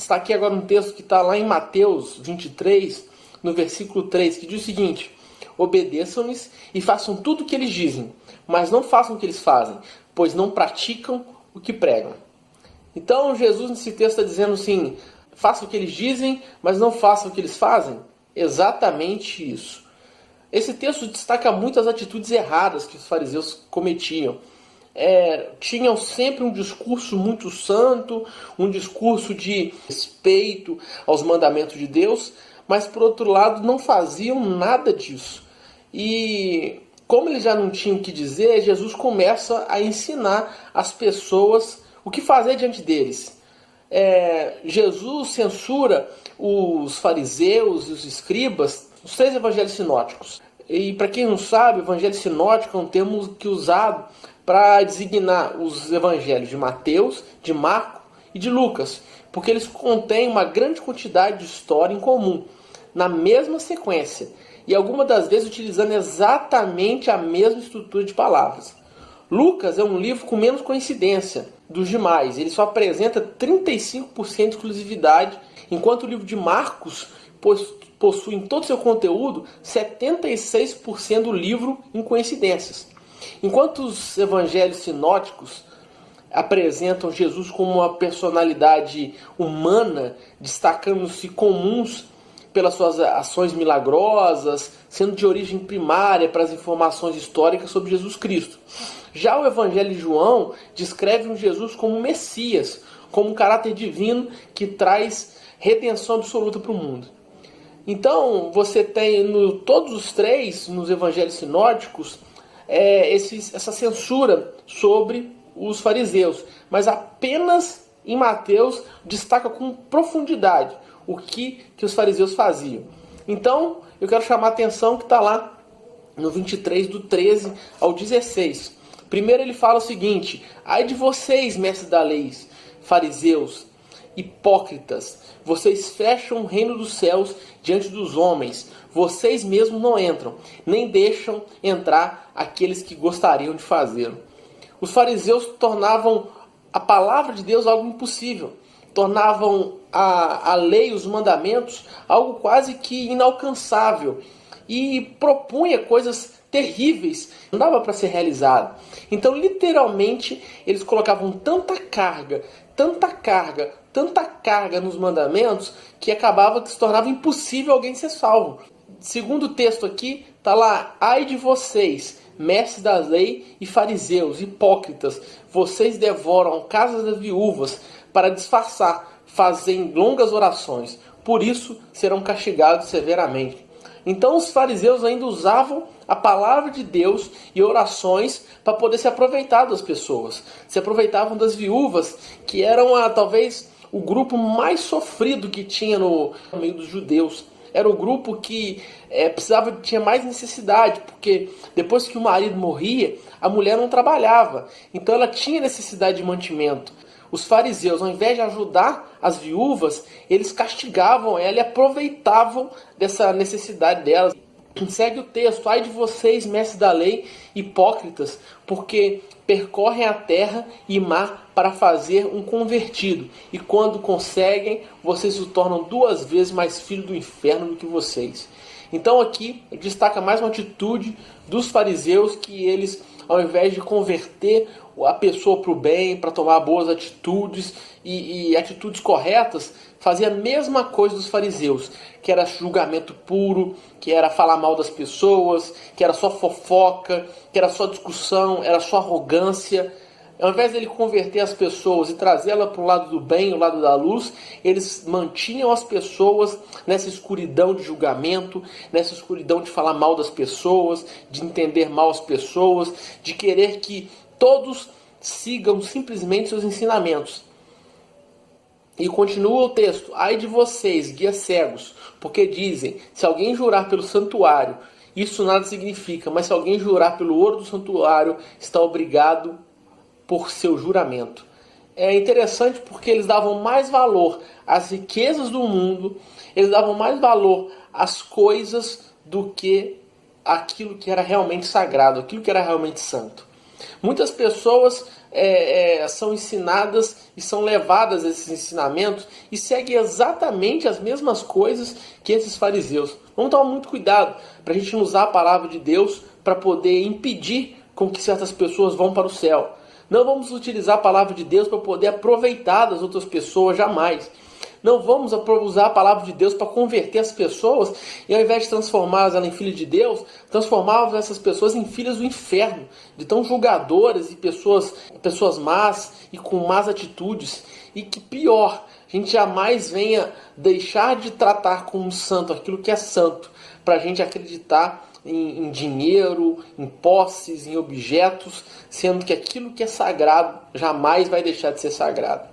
destaquei agora um texto que está lá em Mateus 23, no versículo 3, que diz o seguinte: obedeçam-lhes e façam tudo o que eles dizem, mas não façam o que eles fazem, pois não praticam o que pregam. Então Jesus nesse texto está dizendo assim: façam o que eles dizem, mas não façam o que eles fazem. Exatamente isso. Esse texto destaca muito as atitudes erradas que os fariseus cometiam. Tinham sempre um discurso muito santo, um discurso de respeito aos mandamentos de Deus, mas por outro lado não faziam nada disso. E como eles já não tinham o que dizer, Jesus começa a ensinar as pessoas o que fazer diante deles. Jesus censura os fariseus e os escribas, os 3 evangelhos sinóticos. E para quem não sabe, o evangelho sinótico é um termo que é usado para designar os evangelhos de Mateus, de Marcos e de Lucas, porque eles contêm uma grande quantidade de história em comum, na mesma sequência, e algumas das vezes utilizando exatamente a mesma estrutura de palavras. Lucas é um livro com menos coincidência dos demais, ele só apresenta 35% de exclusividade, enquanto o livro de Marcos possui em todo o seu conteúdo 76% do livro em coincidências. Enquanto os evangelhos sinóticos apresentam Jesus como uma personalidade humana, destacando-se comuns pelas suas ações milagrosas, sendo de origem primária para as informações históricas sobre Jesus Cristo. Já o Evangelho de João descreve um Jesus como Messias, como um caráter divino que traz redenção absoluta para o mundo. Então, você tem todos os 3, nos evangelhos sinóticos, essa censura sobre os fariseus, mas apenas em Mateus destaca com profundidade o que os fariseus faziam. Então, eu quero chamar a atenção que está lá no 23, do 13 ao 16. Primeiro ele fala o seguinte: ai de vocês, mestres da lei, fariseus, hipócritas, vocês fecham o reino dos céus diante dos homens, vocês mesmos não entram, nem deixam entrar aqueles que gostariam de fazê-lo. Os fariseus tornavam a palavra de Deus algo impossível, tornavam a lei, os mandamentos, algo quase que inalcançável, e propunha coisas terríveis, não dava para ser realizado. Então, literalmente, eles colocavam tanta carga nos mandamentos, que acabava que se tornava impossível alguém ser salvo. Segundo o texto aqui, está lá: ai de vocês, mestres da lei e fariseus, hipócritas, vocês devoram casas das viúvas para disfarçar, fazem longas orações, por isso serão castigados severamente. Então os fariseus ainda usavam a palavra de Deus e orações para poder se aproveitar das pessoas. Se aproveitavam das viúvas, que eram talvez o grupo mais sofrido que tinha no meio dos judeus. Era o grupo que tinha mais necessidade, porque depois que o marido morria, a mulher não trabalhava. Então ela tinha necessidade de mantimento. Os fariseus, ao invés de ajudar as viúvas, eles castigavam ela e aproveitavam dessa necessidade delas. Segue o texto: ai de vocês, mestres da lei, hipócritas, porque percorrem a terra e mar para fazer um convertido, e quando conseguem, vocês se tornam 2 vezes mais filhos do inferno do que vocês. Então aqui destaca mais uma atitude dos fariseus, que eles, ao invés de converter a pessoa para o bem, para tomar boas atitudes e atitudes corretas, fazia a mesma coisa dos fariseus, que era julgamento puro, que era falar mal das pessoas, que era só fofoca, que era só discussão, era só arrogância. Ao invés de ele converter as pessoas e trazê-la para o lado do bem, o lado da luz, eles mantinham as pessoas nessa escuridão de julgamento, nessa escuridão de falar mal das pessoas, de entender mal as pessoas, de querer que todos sigam simplesmente seus ensinamentos. E continua o texto: ai de vocês, guias cegos, porque dizem, se alguém jurar pelo santuário, isso nada significa, mas se alguém jurar pelo ouro do santuário, está obrigado por seu juramento. É interessante porque eles davam mais valor às riquezas do mundo, eles davam mais valor às coisas do que aquilo que era realmente sagrado, aquilo que era realmente santo. Muitas pessoas são ensinadas e são levadas a esses ensinamentos e seguem exatamente as mesmas coisas que esses fariseus. Vamos tomar muito cuidado para a gente não usar a palavra de Deus para poder impedir com que certas pessoas vão para o céu. Não vamos utilizar a palavra de Deus para poder aproveitar das outras pessoas, jamais. Não vamos usar a palavra de Deus para converter as pessoas e ao invés de transformá-las em filhas de Deus, transformá-las essas pessoas em filhas do inferno, de tão julgadoras e pessoas más e com más atitudes. E que pior, a gente jamais venha deixar de tratar como santo aquilo que é santo, para a gente acreditar em dinheiro, em posses, em objetos, sendo que aquilo que é sagrado jamais vai deixar de ser sagrado.